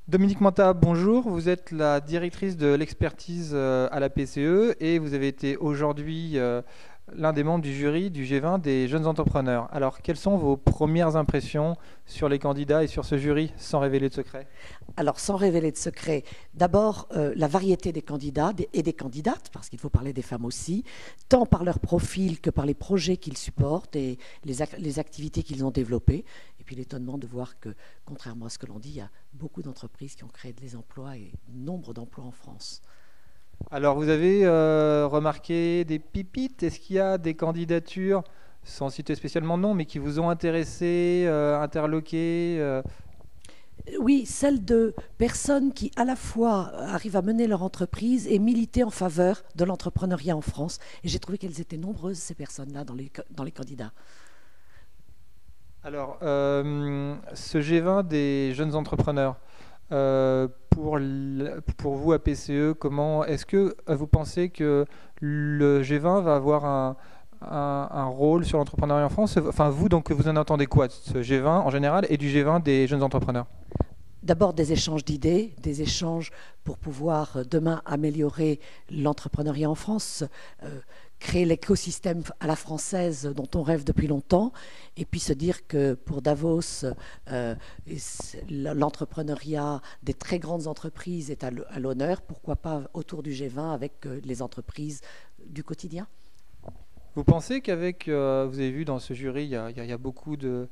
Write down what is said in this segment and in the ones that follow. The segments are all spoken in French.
Dominique Manta, bonjour. Vous êtes la directrice de l'expertise à la PCE et vous avez été aujourd'hui l'un des membres du jury du G20 des jeunes entrepreneurs. Alors, quelles sont vos premières impressions sur les candidats et sur ce jury, sans révéler de secret? Alors, sans révéler de secret, d'abord, la variété des candidats et des candidates, parce qu'il faut parler des femmes aussi, tant par leur profil que par les projets qu'ils supportent et les activités qu'ils ont développées. Et puis l'étonnement de voir que, contrairement à ce que l'on dit, il y a beaucoup d'entreprises qui ont créé des emplois et nombre d'emplois en France. Alors, vous avez remarqué des pépites. Est-ce qu'il y a des candidatures, sans citer spécialement de nom, mais qui vous ont intéressé, interloqué Oui, celle de personnes qui à la fois arrivent à mener leur entreprise et militer en faveur de l'entrepreneuriat en France. Et j'ai trouvé qu'elles étaient nombreuses, ces personnes-là, dans les candidats. Alors, ce G20 des jeunes entrepreneurs, pour vous à PCE, comment est-ce que vous pensez que le G20 va avoir un rôle sur l'entrepreneuriat en France? Enfin, vous, donc, vous en entendez quoi de ce G20 en général et du G20 des jeunes entrepreneurs? D'abord des échanges d'idées, des échanges pour pouvoir demain améliorer l'entrepreneuriat en France, créer l'écosystème à la française dont on rêve depuis longtemps, et puis se dire que pour Davos, l'entrepreneuriat des très grandes entreprises est à l'honneur, pourquoi pas autour du G20 avec les entreprises du quotidien. Vous pensez qu'avec, vous avez vu dans ce jury, il y a beaucoup de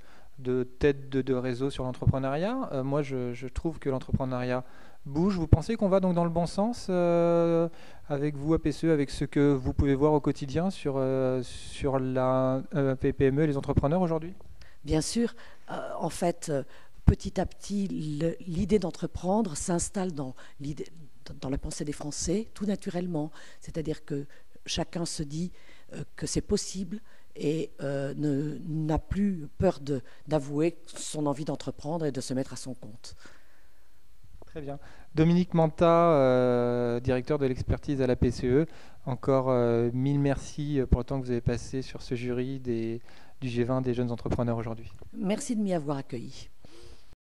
têtes de réseau sur l'entrepreneuriat. Moi, je trouve que l'entrepreneuriat bouge. Vous pensez qu'on va donc dans le bon sens avec vous à PCE, avec ce que vous pouvez voir au quotidien sur la PME et les entrepreneurs aujourd'hui? Bien sûr, en fait, petit à petit, l'idée d'entreprendre s'installe dans la pensée des Français, tout naturellement. C'est-à-dire que chacun se dit que c'est possible et n'a plus peur d'avouer son envie d'entreprendre et de se mettre à son compte. Très bien. Dominique Manta, directeur de l'expertise à la PCE, encore mille merci pour le temps que vous avez passé sur ce jury du G20 des jeunes entrepreneurs aujourd'hui. Merci de m'y avoir accueilli.